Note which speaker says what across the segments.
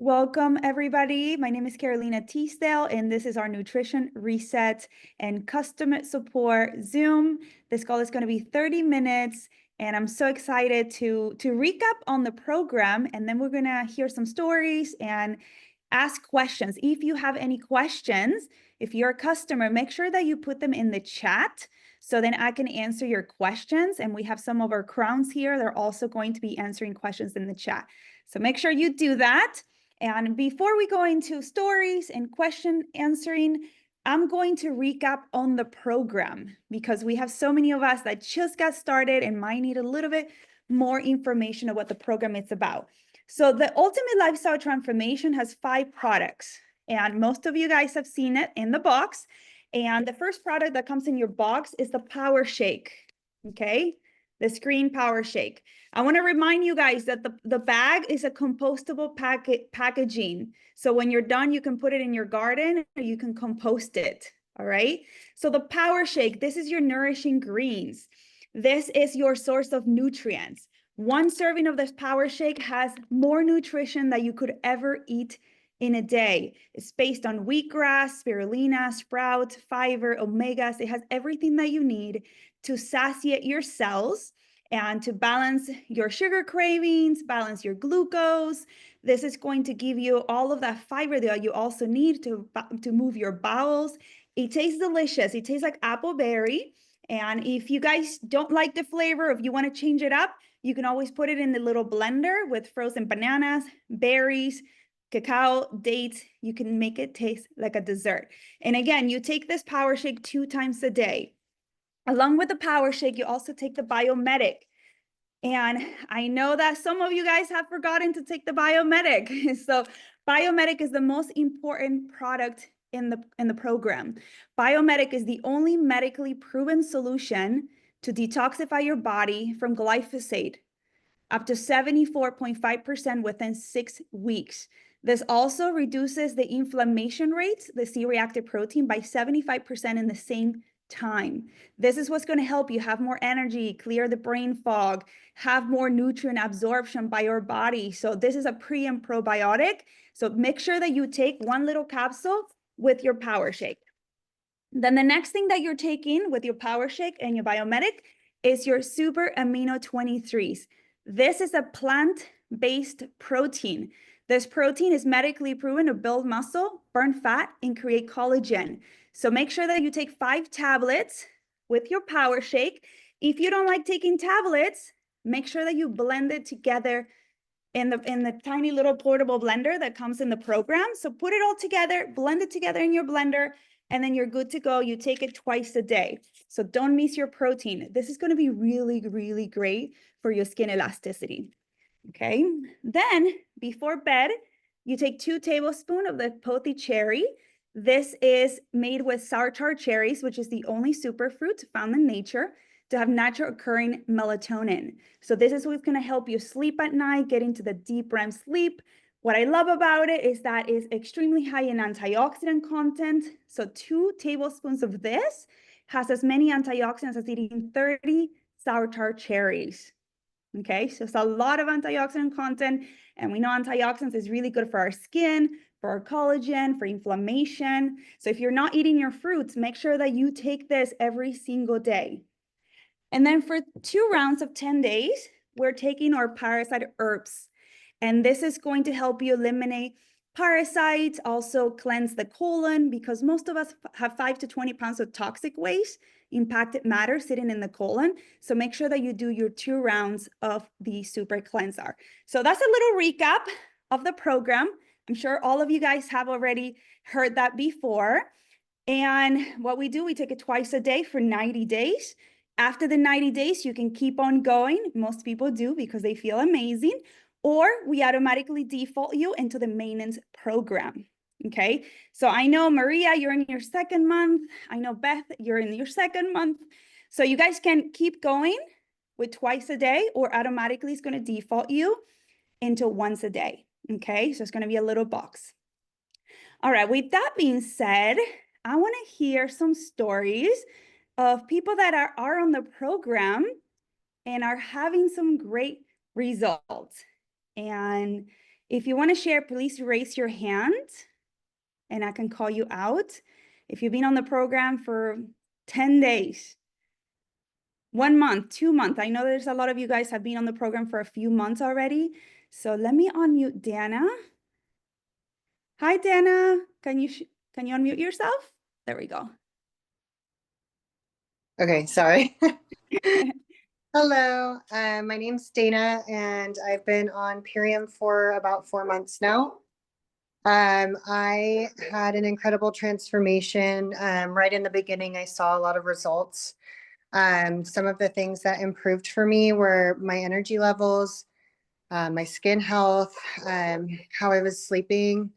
Speaker 1: Welcome, everybody. My name is Carolina Teasdale, and this is our Nutrition Reset and Customer Support Zoom. This call is going to be 30 minutes, and I'm so excited to recap on the program, and then we're going to hear some stories and ask questions. If you have any questions, if you're a customer, make sure that you put them in the chat so then I can answer your questions. And we have some of our crowns here. They're also going to be answering questions in the chat. So make sure you do that. And before we go into stories and question answering, I'm going to recap on the program because we have so many of us that just got started and might need a little bit more information of what the program is about. So the Ultimate Lifestyle Transformation has 5 products, and most of you guys have seen it in the box. And the first product that comes in your box is the Power Shake, okay? The Screen Power Shake. I want to remind you guys that the bag is a compostable packaging. So when you're done, you can put it in your garden or you can compost it, all right? So the Power Shake, this is your nourishing greens. This is your source of nutrients. One serving of this Power Shake has more nutrition than you could ever eat in a day. It's based on wheatgrass, spirulina, sprout, fiber, omegas. It has everything that you need to satiate your cells and to balance your sugar cravings, balance your glucose. This is going to give you all of that fiber that you also need to move your bowels. It tastes delicious. It tastes like apple berry. And if you guys don't like the flavor, if you want to change it up, you can always put it in the little blender with frozen bananas, berries, cacao, dates. You can make it taste like a dessert. And again, you take this Power Shake 2 times a day. Along with the Power Shake, you also take the Biomedic. And I know that some of you guys have forgotten to take the Biomedic. So Biomedic is the most important product in the program. Biomedic is the only medically proven solution to detoxify your body from glyphosate up to 74.5% within 6 weeks. This also reduces the inflammation rates, the C-reactive protein, by 75% in the same time. This is what's going to help you have more energy, clear the brain fog, have more nutrient absorption by your body. So this is a pre and probiotic. So make sure that you take 1 little capsule with your Power Shake. Then the next thing that you're taking with your Power Shake and your Biomedic is your Super Amino 23s. This is a plant-based protein. This protein is medically proven to build muscle, burn fat, and create collagen. So make sure that you take 5 tablets with your Power Shake. If you don't like taking tablets, make sure that you blend it together in the tiny little portable blender that comes in the program. So put it all together, blend it together in your blender, and then you're good to go. You take it twice a day. So don't miss your protein. This is going to be really, really great for your skin elasticity. Okay. Then before bed, you take 2 tablespoons of the Pothy cherry. This is made with sour char cherries, which is the only superfruit found in nature to have natural occurring melatonin. So this is what's going to help you sleep at night, get into the deep REM sleep. What I love about it is that it's extremely high in antioxidant content. So 2 tablespoons of this has as many antioxidants as eating 30 sour char cherries. Okay, so it's a lot of antioxidant content, and we know antioxidants is really good for our skin, for our collagen, for inflammation. So if you're not eating your fruits, make sure that you take this every single day. And then for 2 rounds of 10 days, we're taking our parasite herbs. And this is going to help you eliminate parasites, also cleanse the colon, because most of us have 5 to 20 pounds of toxic waste, impacted matter sitting in the colon. So make sure that you do your 2 rounds of the super cleanser. So that's a little recap of the program. I'm sure all of you guys have already heard that before. And what we do, we take it twice a day for 90 days. After the 90 days, you can keep on going. Most people do because they feel amazing. Or we automatically default you into the maintenance program. Okay, so I know Maria, you're in your 2nd month. I know Beth, you're in your 2nd month. So you guys can keep going with twice a day, or automatically it's going to default you into once a day. Okay, so it's going to be a little box. All right, with that being said, I want to hear some stories of people that are on the program and are having some great results. And If you want to share, please raise your hand and I can call you out. If you've been on the program for 10 days, 1 month, 2 months, I know there's a lot of you guys have been on the program for a few months already. So let me unmute Dana. Hi, Dana. Can you unmute yourself? There we go.
Speaker 2: Okay, sorry. Hello, my name's Dana, and I've been on Purium for about 4 months now. I had an incredible transformation. Right in the beginning, I saw a lot of results. Some of the things that improved for me were my energy levels, my skin health, how I was sleeping,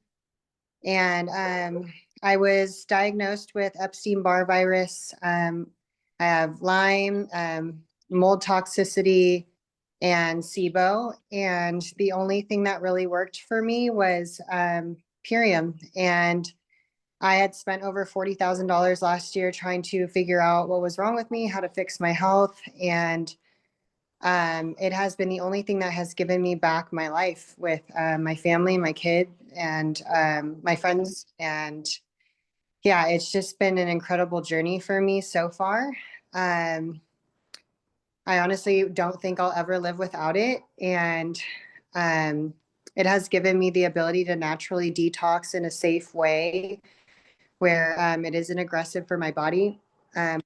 Speaker 2: and I was diagnosed with Epstein-Barr virus. I have Lyme, mold toxicity, and SIBO. And the only thing that really worked for me was Purium. And I had spent over $40,000 last year trying to figure out what was wrong with me, how to fix my health. And it has been the only thing that has given me back my life with my family, my kid, and my friends. And yeah, it's just been an incredible journey for me so far. I honestly don't think I'll ever live without it. And it has given me the ability to naturally detox in a safe way where it isn't aggressive for my body. The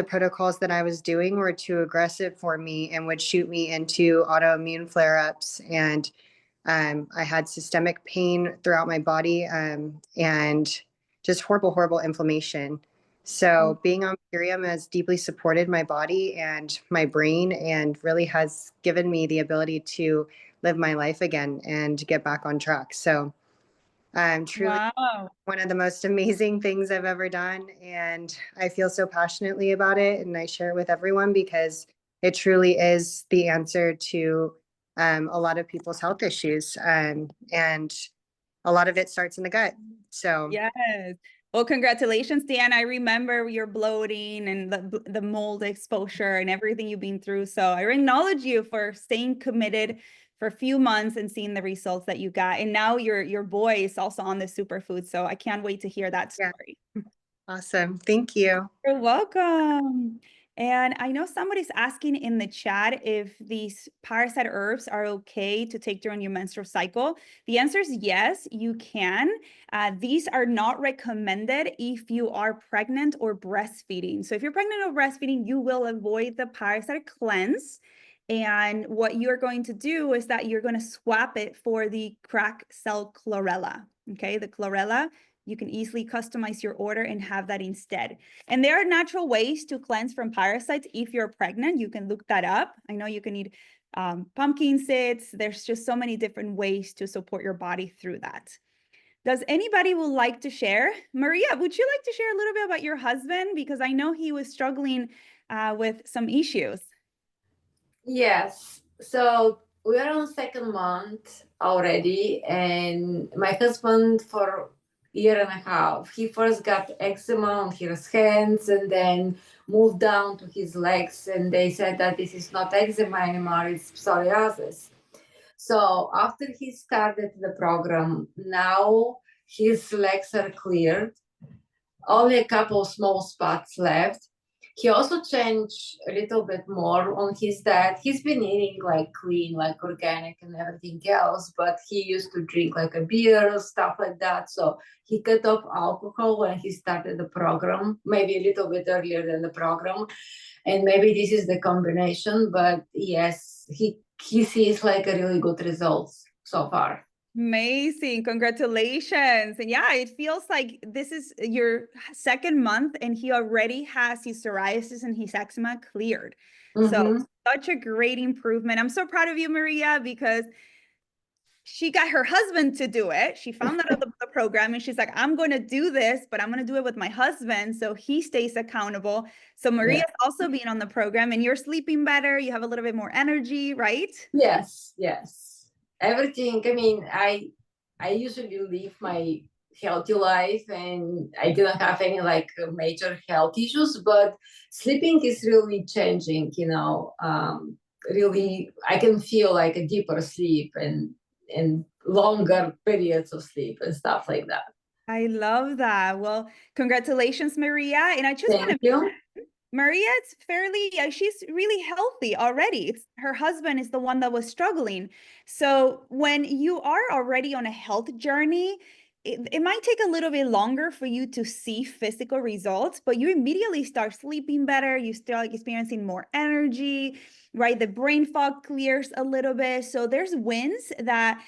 Speaker 2: protocols that I was doing were too aggressive for me and would shoot me into autoimmune flare-ups. And I had systemic pain throughout my body and just horrible, horrible inflammation. So being on Purium has deeply supported my body and my brain and really has given me the ability to live my life again and get back on track. So truly one of the most amazing things I've ever done. And I feel so passionately about it. And I share it with everyone because it truly is the answer to a lot of people's health issues. And a lot of it starts in the gut. So
Speaker 1: yes. Well, congratulations, Dan. I remember your bloating and the mold exposure and everything you've been through. So I acknowledge you for staying committed for a few months and seeing the results that you got. And now your boy is also on the superfood. So I can't wait to hear that story.
Speaker 2: Yeah. Awesome. Thank you.
Speaker 1: You're welcome. And I know somebody's asking in the chat if these parasite herbs are okay to take during your menstrual cycle. The answer is yes, you can. These are not recommended if you are pregnant or breastfeeding. So if you're pregnant or breastfeeding, you will avoid the parasite cleanse. And what you're going to do is that you're going to swap it for the crack cell chlorella. Okay, the chlorella. You can easily customize your order and have that instead. And there are natural ways to cleanse from parasites if you're pregnant. You can look that up. I know you can eat pumpkin seeds. There's just so many different ways to support your body through that. Does anybody would like to share? Maria, would you like to share a little bit about your husband? Because I know he was struggling with some issues.
Speaker 3: Yes. So we are on second month already, and my husband for year and a half, he first got eczema on his hands and then moved down to his legs, and they said that this is not eczema anymore, it's psoriasis. So after he started the program, now his legs are cleared, only a couple small spots left. He also changed a little bit more on his diet. He's been eating like clean, like organic and everything else, but he used to drink like a beer, stuff like that. So he cut off alcohol when he started the program, maybe a little bit earlier than the program. And maybe this is the combination, but yes, he sees like a really good results so far.
Speaker 1: Amazing. Congratulations. And yeah, it feels like this is your second month and he already has his psoriasis and his eczema cleared. So such a great improvement. I'm so proud of you, Maria, because she got her husband to do it. She found out of the program and she's like, I'm going to do this, but I'm going to do it with my husband so he stays accountable. So Maria's also being on the program and you're sleeping better. You have a little bit more energy, right?
Speaker 3: Yes, yes. Everything. I mean, I usually live my healthy life and I didn't have any like major health issues, but sleeping is really changing, you know. really, I can feel like a deeper sleep and longer periods of sleep and stuff like that.
Speaker 1: I love that. Well, congratulations, Maria. And I just want
Speaker 3: Thank
Speaker 1: to
Speaker 3: you.
Speaker 1: Maria, it's fairly, she's really healthy already. It's her husband is the one that was struggling. So when you are already on a health journey, it might take a little bit longer for you to see physical results, but you immediately start sleeping better. You start experiencing more energy, right? The brain fog clears a little bit. So there's wins that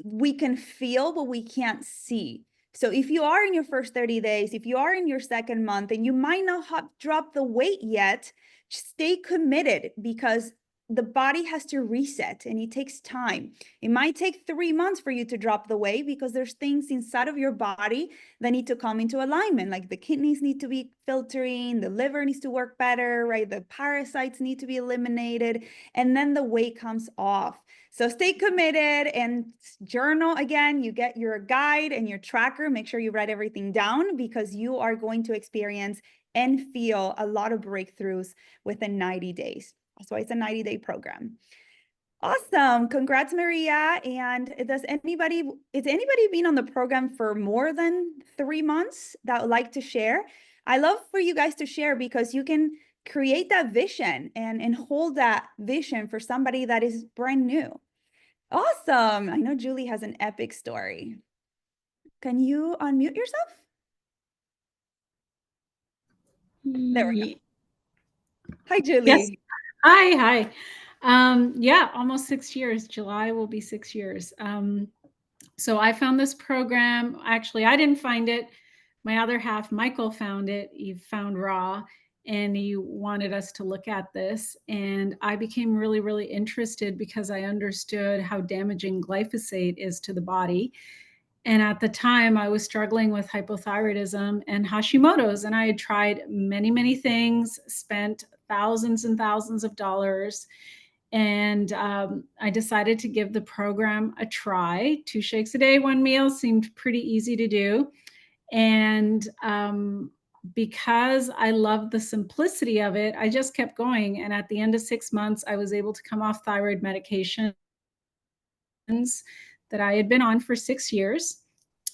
Speaker 1: we can feel, but we can't see. So if you are in your first 30 days, if you are in your second month and you might not have dropped the weight yet, stay committed because the body has to reset and it takes time. It might take 3 months for you to drop the weight because there's things inside of your body that need to come into alignment. Like the kidneys need to be filtering, the liver needs to work better, right? The parasites need to be eliminated, and then the weight comes off. So stay committed and journal again. You get your guide and your tracker. Make sure you write everything down because you are going to experience and feel a lot of breakthroughs within 90 days. That's why it's a 90-day program. Awesome. Congrats, Maria. And is anybody been on the program for more than 3 months that would like to share? I love for you guys to share because you can create that vision and hold that vision for somebody that is brand new. Awesome. I know Julie has an epic story. Can you unmute yourself? There we go. Hi, Julie.
Speaker 4: Yes. Hi. Yeah, almost 6 years. July will be 6 years. So I found this program. Actually, I didn't find it. My other half, Michael, found it. He found Raw and he wanted us to look at this. And I became really, really interested because I understood how damaging glyphosate is to the body. And at the time, I was struggling with hypothyroidism and Hashimoto's. And I had tried many, many things, spent thousands and thousands of dollars. And I decided to give the program a try. 2 shakes a day, 1 meal seemed pretty easy to do. And because I loved the simplicity of it, I just kept going. And at the end of 6 months, I was able to come off thyroid medications that I had been on for 6 years.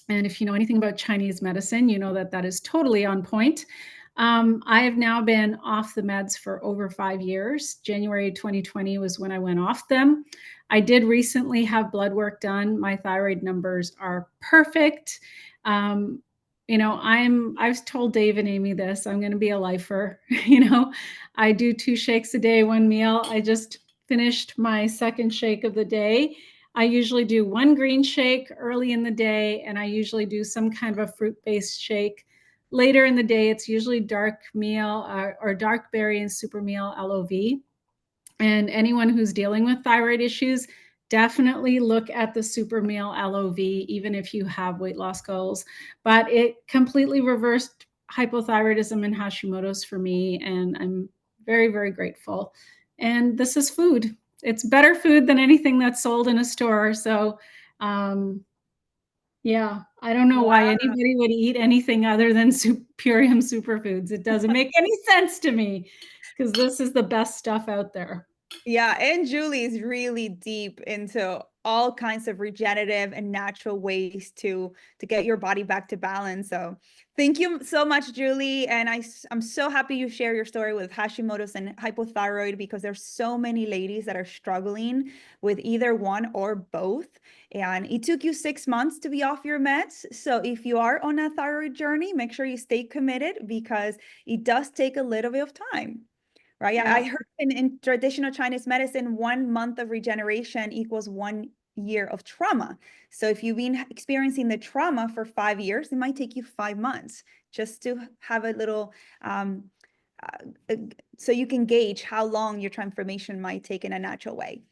Speaker 4: And if you know anything about Chinese medicine, you know that that is totally on point. I have now been off the meds for over 5 years. January 2020 was when I went off them. I did recently have blood work done. My thyroid numbers are perfect. I've told Dave and Amy this, I'm going to be a lifer. I do 2 shakes a day, 1 meal. I just finished my second shake of the day. I usually do 1 green shake early in the day, and I usually do some kind of a fruit-based shake. Later in the day, it's usually dark meal or dark berry and super meal LOV. And anyone who's dealing with thyroid issues, definitely look at the super meal LOV, even if you have weight loss goals. But it completely reversed hypothyroidism and Hashimoto's for me, and I'm very, very grateful. And this is food. It's better food than anything that's sold in a store. So, yeah, I don't know why anybody would eat anything other than Purium superfoods. It doesn't make any sense to me because this is the best stuff out there.
Speaker 1: Yeah, and Julie is really deep into all kinds of regenerative and natural ways to get your body back to balance. So thank you so much, Julie. And I'm so happy you share your story with Hashimoto's and hypothyroid because there's so many ladies that are struggling with either one or both. And it took you 6 months to be off your meds. So if you are on a thyroid journey, make sure you stay committed because it does take a little bit of time. Right. Yeah. I heard in traditional Chinese medicine, 1 month of regeneration equals 1 year of trauma. So if you've been experiencing the trauma for 5 years, it might take you 5 months just to have a little, so you can gauge how long your transformation might take in a natural way.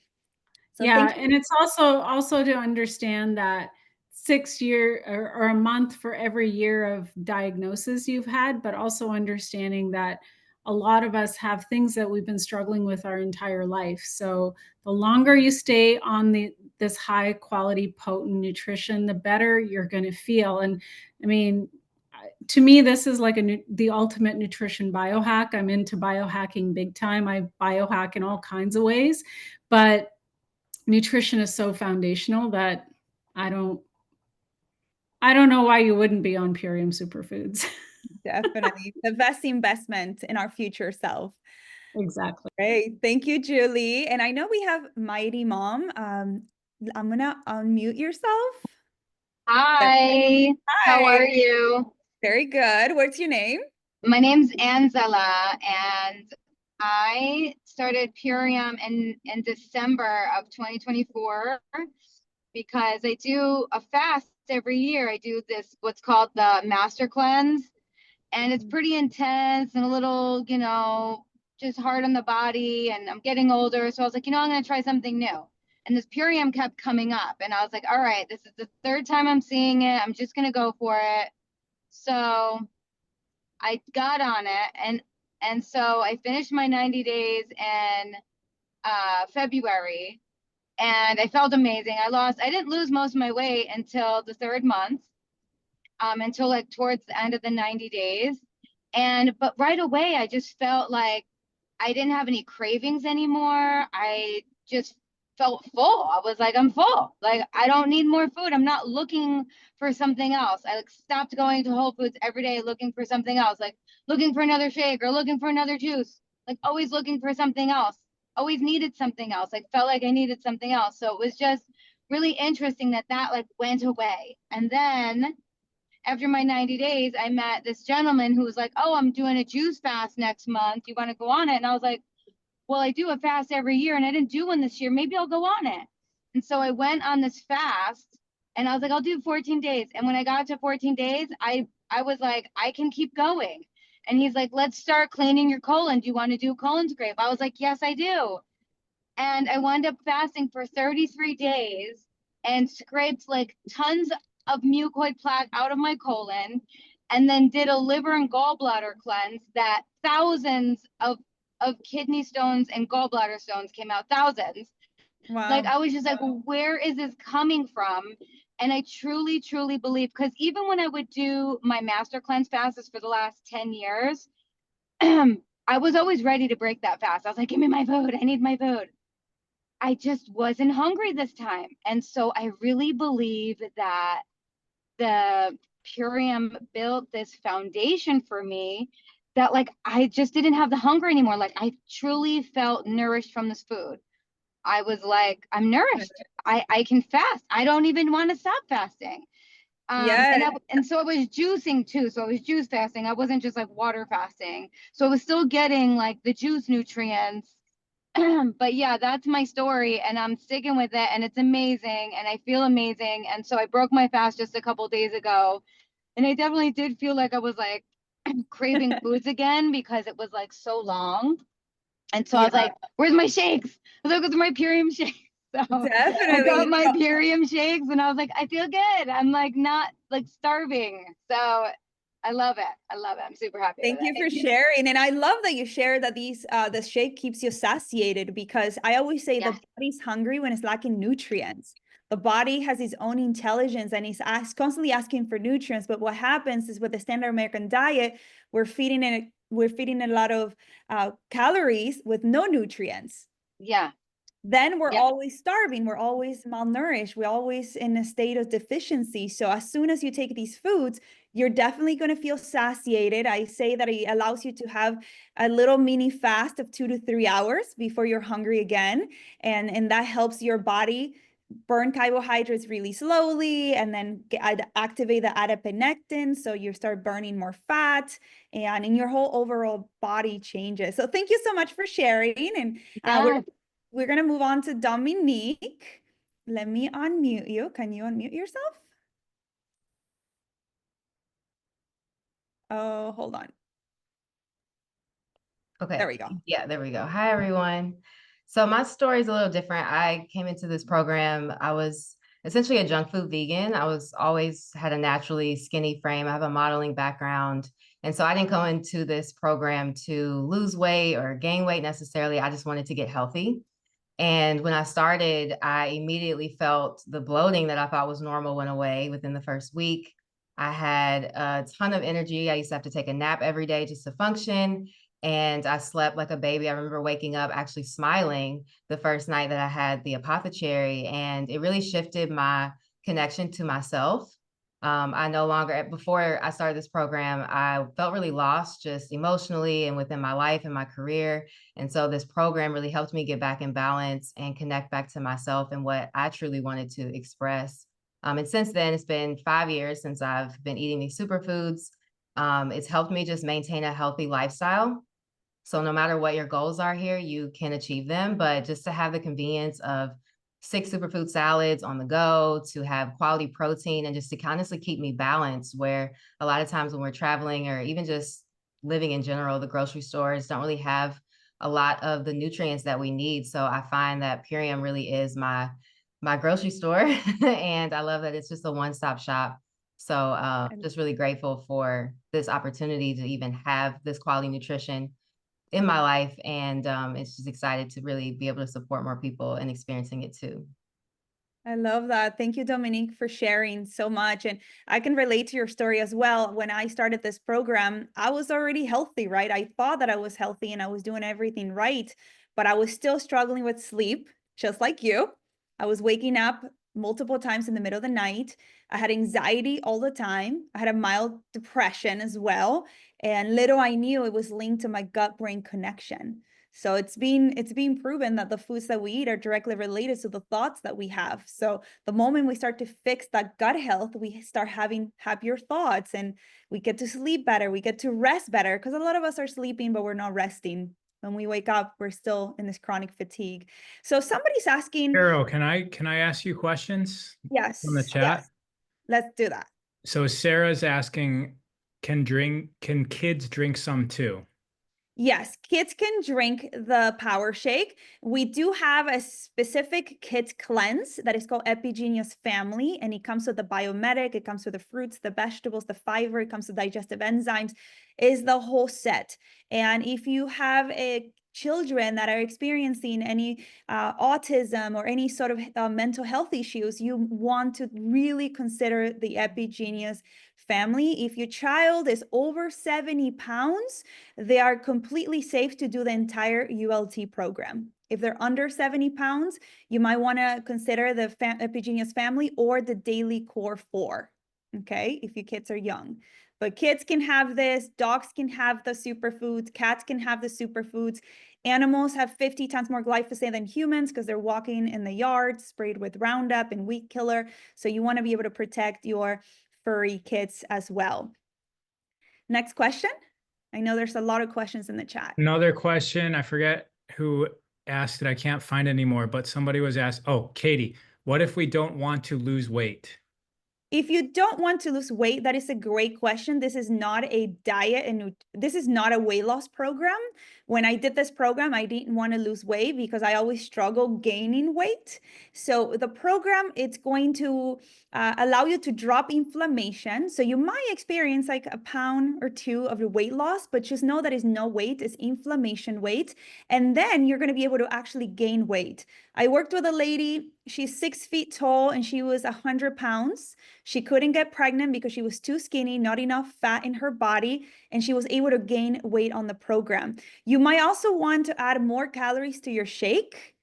Speaker 1: So
Speaker 4: yeah, and it's also to understand that 6 year or a month for every year of diagnosis you've had, but also understanding that a lot of us have things that we've been struggling with our entire life. So the longer you stay on this high quality, potent nutrition, the better you're going to feel. And I mean, to me, this is like the ultimate nutrition biohack. I'm into biohacking big time. I biohack in all kinds of ways, but nutrition is so foundational that I don't know why you wouldn't be on Purium Superfoods.
Speaker 1: Definitely the best investment in our future self.
Speaker 4: Exactly.
Speaker 1: Great. Thank you, Julie. And I know we have Mighty Mom. I'm gonna unmute yourself.
Speaker 5: Hi, how
Speaker 1: Hi.
Speaker 5: are you?
Speaker 1: Very good. What's your name?
Speaker 5: My name's Anzela, and I started Purium in December of 2024 because I do a fast every year. I do this, what's called the Master Cleanse, and it's pretty intense and a little, just hard on the body, and I'm getting older. So I was like, I'm going to try something new. And this Purium kept coming up, and I was like, all right, this is the third time I'm seeing it. I'm just going to go for it. So I got on it, and so I finished my 90 days in February, and I felt amazing. I didn't lose most of my weight until the third month, until like towards the end of the 90 days. But right away, I just felt like I didn't have any cravings anymore. I just felt full. I was like, I'm full. Like, I don't need more food. I'm not looking for something else. I like stopped going to Whole Foods every day looking for something else, like looking for another shake or looking for another juice, like always looking for something else, always needed something else, like felt like I needed something else. So it was just really interesting that like went away. And then after my 90 days, I met this gentleman who was like, oh, I'm doing a juice fast next month. You want to go on it? And I was like, well, I do a fast every year and I didn't do one this year. Maybe I'll go on it. And so I went on this fast and I was like, I'll do 14 days. And when I got to 14 days, I was like, I can keep going. And he's like, let's start cleaning your colon. Do you want to do a colon scrape? I was like, yes, I do. And I wound up fasting for 33 days and scraped like tons of mucoid plaque out of my colon, and then did a liver and gallbladder cleanse that thousands of kidney stones and gallbladder stones came out, thousands.
Speaker 1: Wow.
Speaker 5: Like, I was just like, where is this coming from? And I truly, truly believe, because even when I would do my master cleanse fasts for the last 10 years, I was always ready to break that fast. I was like, give me my food. I need my food. I just wasn't hungry this time. And so I really believe that the Purium built this foundation for me that like I just didn't have the hunger anymore. Like, I truly felt nourished from this food. I was like, I'm nourished. I can fast. I don't even want to stop fasting. And so I was juicing too. So I was juice fasting. I wasn't just like water fasting. So I was still getting like the juice nutrients. But yeah, that's my story, and I'm sticking with it, and it's amazing, and I feel amazing. And so I broke my fast just a couple days ago, and I definitely did feel like I was like craving foods again because it was like so long. And so I was like, where's my shakes? I was like, where's my Purium shakes? So
Speaker 1: Definitely.
Speaker 5: I got my Purium shakes, and I was like, I feel good. I'm like not like starving. So I love it. I love it. I'm super happy.
Speaker 1: Thank you for sharing. And I love that you share that the shake keeps you satiated, because I always say the body's hungry when it's lacking nutrients. The body has its own intelligence and it's constantly asking for nutrients. But what happens is with the standard American diet, we're feeding a lot of calories with no nutrients.
Speaker 5: Yeah.
Speaker 1: Then we're always starving, we're always malnourished, we're always in a state of deficiency. So as soon as you take these foods, you're definitely going to feel satiated. I say that it allows you to have a little mini fast of 2 to 3 hours before you're hungry again. And that helps your body burn carbohydrates really slowly and then activate the adiponectin. So you start burning more fat and your whole overall body changes. So thank you so much for sharing. And we're going to move on to Dominique. Let me unmute you. Can you unmute yourself? Oh, hold on.
Speaker 6: Okay.
Speaker 1: There we go.
Speaker 6: Yeah, there we go. Hi, everyone. So my story is a little different. I came into this program. I was essentially a junk food vegan. I was always had a naturally skinny frame. I have a modeling background. And so I didn't go into this program to lose weight or gain weight necessarily. I just wanted to get healthy. And when I started, I immediately felt the bloating that I thought was normal went away within the first week. I had a ton of energy. I used to have to take a nap every day just to function. And I slept like a baby. I remember waking up actually smiling the first night that I had the apothecary. And it really shifted my connection to myself. I no longer, before I started this program, I felt really lost just emotionally and within my life and my career. And so this program really helped me get back in balance and connect back to myself and what I truly wanted to express. And since then, it's been 5 years since I've been eating these superfoods. It's helped me just maintain a healthy lifestyle. So no matter what your goals are here, you can achieve them. But just to have the convenience of 6 superfood salads on the go, to have quality protein, and just to honestly keep me balanced, where a lot of times when we're traveling or even just living in general, the grocery stores don't really have a lot of the nutrients that we need. So I find that Purium really is my grocery store. And I love that it's just a one-stop shop. So just really grateful for this opportunity to even have this quality nutrition in my life. And it's just excited to really be able to support more people and experiencing it too.
Speaker 1: I love that. Thank you, Dominique, for sharing so much. And I can relate to your story as well. When I started this program, I was already healthy, right? I thought that I was healthy and I was doing everything right, but I was still struggling with sleep, just like you. I was waking up multiple times in the middle of the night. I had anxiety all the time. I had a mild depression as well. And little I knew it was linked to my gut-brain connection. So it's been proven that the foods that we eat are directly related to the thoughts that we have. So the moment we start to fix that gut health, we start having happier thoughts and we get to sleep better, we get to rest better, because a lot of us are sleeping, but we're not resting. When we wake up, we're still in this chronic fatigue. So somebody's asking.
Speaker 7: Carol, can I ask you questions
Speaker 1: Yes,
Speaker 7: from the
Speaker 1: yes,
Speaker 7: chat?
Speaker 1: let's do that.
Speaker 7: So Sarah's asking, can kids drink some too?
Speaker 1: Yes, kids can drink the power shake. We do have a specific kids cleanse that is called Epigenius Family, and it comes with the biomedic, it comes with the fruits, the vegetables, the fiber, it comes with digestive enzymes, is the whole set. And if you have children that are experiencing any autism or any sort of mental health issues, you want to really consider the Epigenius Family. If your child is over 70 pounds, they are completely safe to do the entire ULT program. If they're under 70 pounds, you might want to consider the Epigenius Family or the Daily Core 4, okay, if your kids are young. But kids can have this, dogs can have the superfoods, cats can have the superfoods. Animals have 50 times more glyphosate than humans because they're walking in the yard sprayed with Roundup and weed killer. So you want to be able to protect your furry kids as well. Next question. I know there's a lot of questions in the chat.
Speaker 7: Another question, I forget who asked it. I can't find it anymore, but somebody was asked, oh, Katie, what if we don't want to lose weight?
Speaker 1: If you don't want to lose weight, that is a great question. This is not a diet and this is not a weight loss program. When I did this program, I didn't want to lose weight because I always struggle gaining weight. So the program, it's going to allow you to drop inflammation. So you might experience like a pound or two of the weight loss, but just know that is no weight, it's inflammation weight. And then you're going to be able to actually gain weight. I worked with a lady, she's 6 feet tall and she was 100 pounds. She couldn't get pregnant because she was too skinny, not enough fat in her body, and she was able to gain weight on the program. You might also want to add more calories to your shake.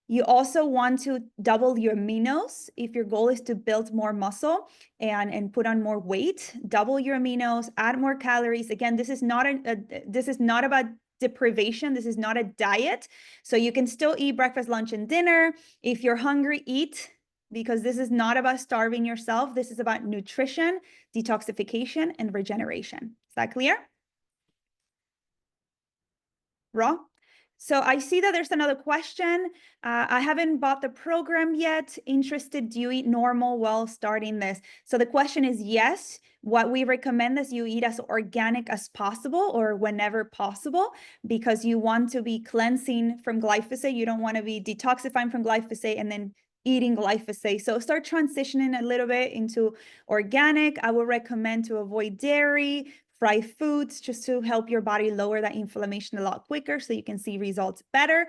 Speaker 1: You also want to double your aminos if your goal is to build more muscle and put on more weight. Double your aminos, add more calories. Again, this is not about deprivation. This is not a diet. So you can still eat breakfast, lunch, and dinner. If you're hungry, eat, because this is not about starving yourself. This is about nutrition, detoxification, and regeneration. Is that clear? Raw? So I see that there's another question. I haven't bought the program yet. Interested, do you eat normal while starting this? So the question is yes. What we recommend is you eat as organic as possible or whenever possible, because you want to be cleansing from glyphosate. You don't want to be detoxifying from glyphosate and then eating glyphosate. So start transitioning a little bit into organic. I would recommend to avoid dairy, fried foods, just to help your body lower that inflammation a lot quicker so you can see results better.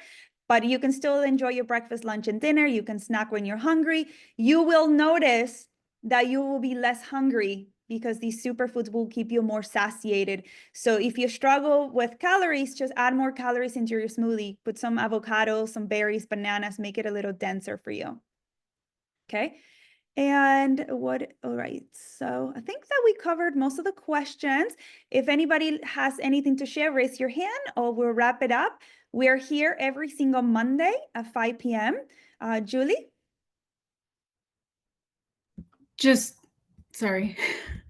Speaker 1: But you can still enjoy your breakfast, lunch, and dinner. You can snack when you're hungry. You will notice that you will be less hungry because these superfoods will keep you more satiated. So if you struggle with calories, just add more calories into your smoothie. Put some avocado, some berries, bananas, make it a little denser for you. Okay. And what, all right. So I think that we covered most of the questions. If anybody has anything to share, raise your hand or we'll wrap it up. We're here every single Monday at 5 p.m. Julie?
Speaker 4: Sorry.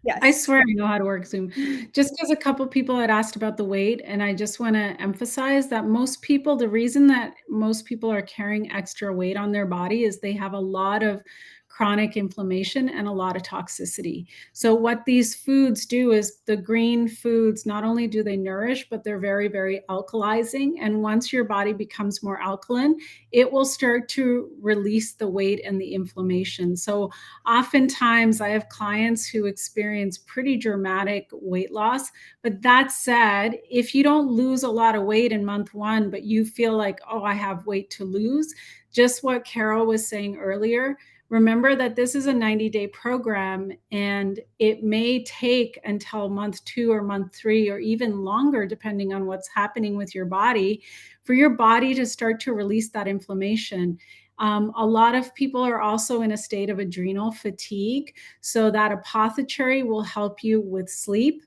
Speaker 1: Yes.
Speaker 4: I swear I know how to work Zoom. Just because a couple people had asked about the weight, and I just want to emphasize that most people, the reason that most people are carrying extra weight on their body is they have a lot of chronic inflammation and a lot of toxicity. So what these foods do is the green foods, not only do they nourish, but they're very, very alkalizing. And once your body becomes more alkaline, it will start to release the weight and the inflammation. So oftentimes I have clients who experience pretty dramatic weight loss. But that said, if you don't lose a lot of weight in month 1, but you feel like, oh, I have weight to lose, just what Carol was saying earlier, remember that this is a 90-day program and it may take until month 2 or month 3 or even longer, depending on what's happening with your body, for your body to start to release that inflammation. A lot of people are also in a state of adrenal fatigue. So that apothecary will help you with sleep.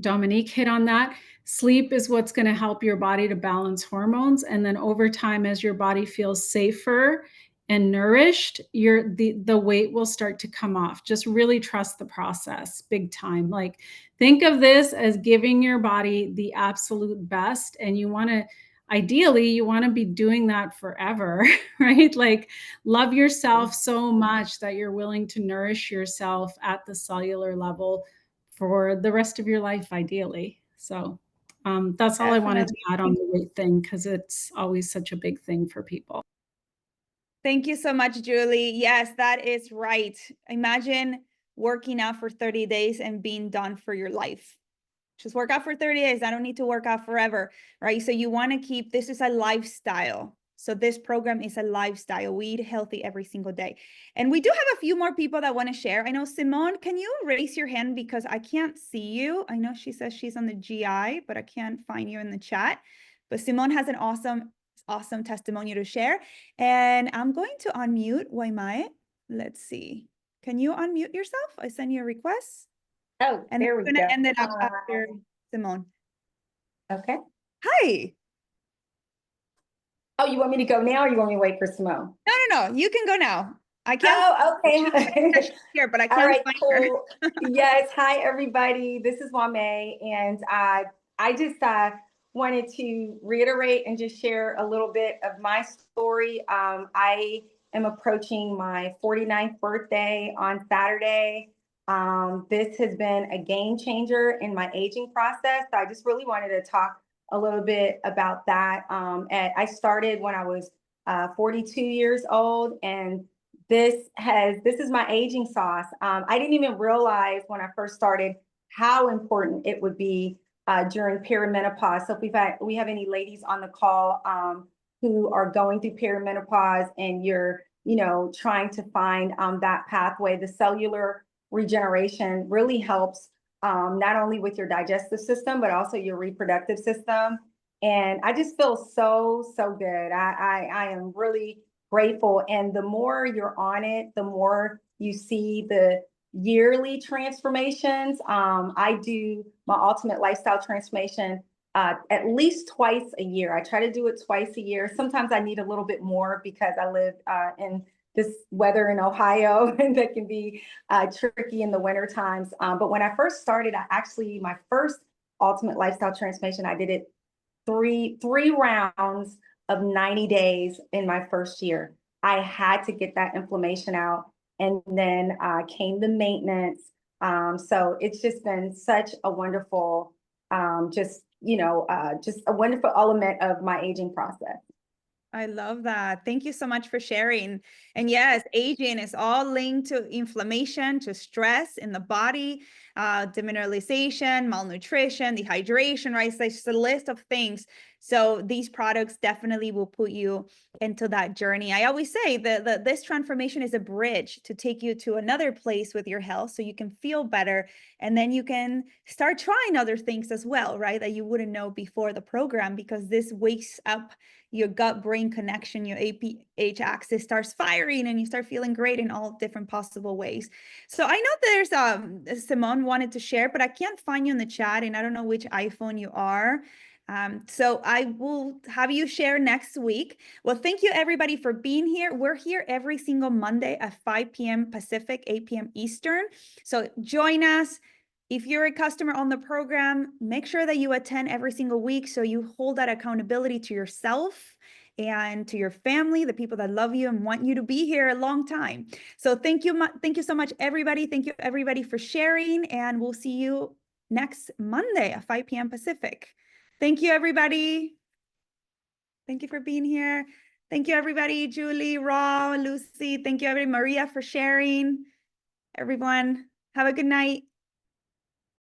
Speaker 4: Dominique hit on that. Sleep is what's going to help your body to balance hormones. And then over time, as your body feels safer and nourished, the weight will start to come off. Just really trust the process big time. Like, think of this as giving your body the absolute best. And ideally, you want to be doing that forever, right? Like, love yourself so much that you're willing to nourish yourself at the cellular level for the rest of your life, ideally. So that's all I wanted to add on the weight thing, because it's always such a big thing for people.
Speaker 1: Thank you so much, Julie. Yes, that is right. Imagine working out for 30 days and being done for your life. Just work out for 30 days. I don't need to work out forever, right? So you want to keep, this is a lifestyle. So this program is a lifestyle. We eat healthy every single day. And we do have a few more people that want to share. I know, Simone, can you raise your hand because I can't see you? I know she says she's on the GI, but I can't find you in the chat. But Simone has an awesome testimony to share. And I'm going to unmute Waimai. Let's see. Can you unmute yourself? I send you a request.
Speaker 8: Oh,
Speaker 1: And
Speaker 8: there
Speaker 1: I'm
Speaker 8: we
Speaker 1: going
Speaker 8: go.
Speaker 1: to end it up after Simone.
Speaker 8: Okay.
Speaker 1: Hi.
Speaker 8: Oh, you want me to go now or you want me to wait for Simone?
Speaker 1: No. You can go now. I can't.
Speaker 8: Oh, okay.
Speaker 1: Here, but I can't
Speaker 8: All right,
Speaker 1: find
Speaker 8: cool.
Speaker 1: her.
Speaker 8: Yes. Hi, everybody. This is Wame. And I just wanted to reiterate and just share a little bit of my story. I am approaching my 49th birthday on Saturday. This has been a game changer in my aging process. So I just really wanted to talk a little bit about that. I started when I was 42 years old, and this is my aging sauce. I didn't even realize when I first started how important it would be during perimenopause. So if we have any ladies on the call who are going through perimenopause and you're trying to find that pathway, the cellular regeneration really helps not only with your digestive system, but also your reproductive system. And I just feel so good. I am really grateful. And the more you're on it, the more you see the yearly transformations. I do my ultimate lifestyle transformation at least twice a year. I try to do it twice a year. Sometimes I need a little bit more because I live in this weather in Ohio that can be tricky in the winter times. But when I first started, my first ultimate lifestyle transformation, I did it three rounds of 90 days in my first year. I had to get that inflammation out. And then came the maintenance. So it's just been such a wonderful, just a wonderful element of my aging process.
Speaker 1: I love that. Thank you so much for sharing. And yes, aging is all linked to inflammation, to stress in the body, demineralization, malnutrition, dehydration, right? So it's just a list of things. So these products definitely will put you into that journey. I always say that this transformation is a bridge to take you to another place with your health so you can feel better. And then you can start trying other things as well, right? That you wouldn't know before the program, because this wakes up your gut-brain connection, your APH axis starts firing, and you start feeling great in all different possible ways. So I know there's Simone wanted to share, but I can't find you in the chat, and I don't know which iPhone you are. So I will have you share next week. Well, thank you everybody for being here. We're here every single Monday at 5 p.m. Pacific, 8 p.m. Eastern. So join us. If you're a customer on the program, make sure that you attend every single week so you hold that accountability to yourself and to your family, the people that love you and want you to be here a long time. So thank you so much, everybody. Thank you everybody for sharing, and we'll see you next Monday at 5 p.m. Pacific. Thank you, everybody. Thank you for being here. Thank you, everybody. Julie, Raw, Lucy. Thank you, everybody. Maria, for sharing. Everyone, have a good night.